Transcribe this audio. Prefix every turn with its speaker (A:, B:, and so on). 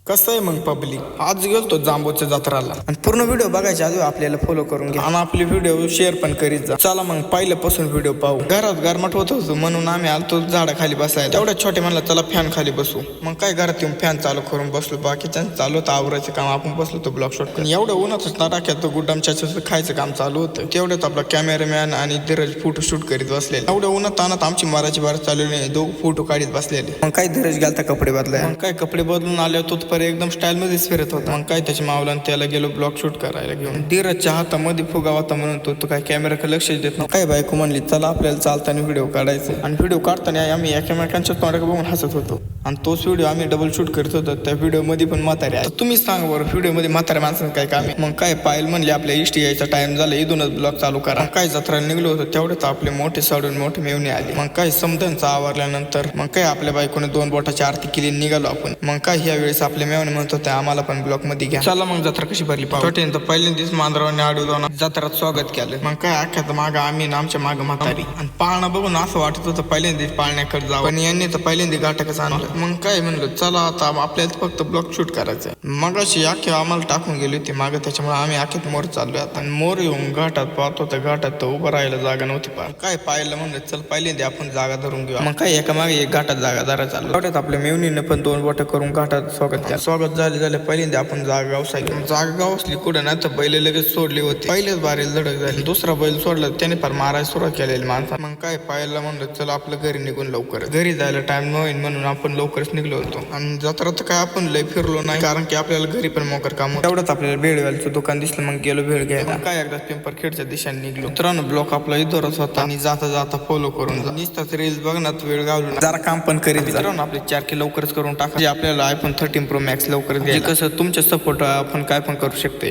A: कसं आहे मग पब्लिक, आज गेलतो जांबूच्या जत्राला आणि पूर्ण व्हिडिओ बघायच्या आधी आपल्याला फॉलो करून घ्या आणि आपले व्हिडिओ शेअर पण करीत जा. चला मग पहिल्यापासून व्हिडिओ पाहू. घरात गारमाट होत होतो म्हणून आम्ही आलतो झाडाखाली बसायला. तेवढ्या छोटे म्हणलं चला फॅन खाली बसू. मग काय घरात येऊन फॅन चालू करून बसलो. बाकीच्या चालू होतं आवरायचं काम, आपण बसलो तो ब्लॉग शूट करून. एवढं उन्हातच टाक्यात गुड्डाम चाच्याचं खायचं काम चालू होतं. तेवढ्यात आपला कॅमेरामॅन आणि धीरज फोटो शूट करीत बसलेले. एवढ्या उन्हात तानात आमची माराची बार चालू नाही, दोघं फोटो काढीत बसलेले. मग काय धीरज गेलता कपडे बदलाय. मग काय कपडे बदलून आले होतो पर एकदम स्टाईल मध्ये फिरत होता. मग काय त्याच्या मावला त्याला गेलो ब्लॉग शूट करायला घेऊन. धीरजच्या हातामध्ये फुगा होता म्हणून तो काय कॅमेराकडे लक्ष देत नाही. काय बायको म्हणली चला आपल्याला चालताना व्हिडिओ काढायचा आणि व्हिडिओ काढताना आम्ही एकमेकांच्या तोंडाकडे बघून हसत होतो आणि तोच व्हिडिओ आम्ही डबल शूट करत होतो. त्या व्हिडिओ मध्ये पण म्हातारे आहे. तुम्ही सांगा बरं व्हिडिओ मध्ये म्हाताऱ्या माणसाचं काय काम आहे. मग काय पायल म्हणले आपल्या इष्टी यायचा टाइम झाला, इथूनच ब्लॉग चालू करा. काय जत्राला निघलो होतो तेवढेच आपले मोठे साडून मोठे मेवणे आले. मग काय समजांचा आवरल्यानंतर मग काय आपल्या बायकोने 2 बोटाची आरती केली, निघालो आपण. मग काय ह्या वेळेस आपले मेवणे म्हणत होते आम्हाला पण ब्लॉग मध्ये घ्या. चला मग जत्रा कशी भरली पाहू. पहिल्यांदाच मांजरावाने आडू जाऊन जत्रात स्वागत केलं. मग काय अख्ख्यात माग आम्ही आमच्या माग म्हातारी आणि पाळणा बघून असं वाटत होतं पहिल्यांदाच पाळण्याकडे जावं, पण यांनी तर पहिल्यांदा घाटाकच आणलं. मग काय म्हणलं चला आता आपल्याला फक्त ब्लॉग शूट करायचं. मग अशी अख्खे आम्हाला टाकून गेली होती मागं, त्याच्यामुळे आम्ही अख्ख्यात मोर चाललोय आता. आणि मोर येऊन घाटात पाहतो तर घाटात तर उभं राहायला जागा नव्हती. पार काय पाहिलं म्हणलं चल पहिल्यांदा आपण जागा धरून घेऊ. मग काय एका मागे एक घाटात जागा धरा चाललो. घाटात आपल्या मेवणीनं पण 2 बोट करून घाटात स्वागत केलं. स्वागत झाले पहिल्यांदा आपण जागा गावसाली. जागा गावसली कुठं नाही तर बैल लगेच सोडली होती. पहिलेच बारेल धडक झाली. दुसरा बैल सोडला त्याने फार मारायला सुरुवात केलेली माणसा. मग काय पाहायला म्हणलं चला आपलं घरी निघून लवकर. घरी जायला टाइम नव्हता म्हणून आपण लवकरच निघलो होतो. आणि जत्रा तर काय आपण लय फिरलो नाही, कारण की आपल्याला घरी पण मोकर काम. तेवढंच आपल्याला भेळवाल्याचं दुकान दिसलं, मग गेलो भेळ घ्यायला. काय एकदा पिंपरखेडच्या दिशेने निघलो. मित्रांनो ब्लॉक आपला इथवरच होता आणि जाता जाता फॉलो करून जा. नुसताच रील्स बघण्यात वेळ घालून जरा काम पण करीत. मित्रांनो आपले 4 के लवकरच करून टाका. आपल्याला iPhone 13 Pro Max लवकरच घ्यायला. कसं तुमच्या सपोर्ट आपण काय पण करू शकते.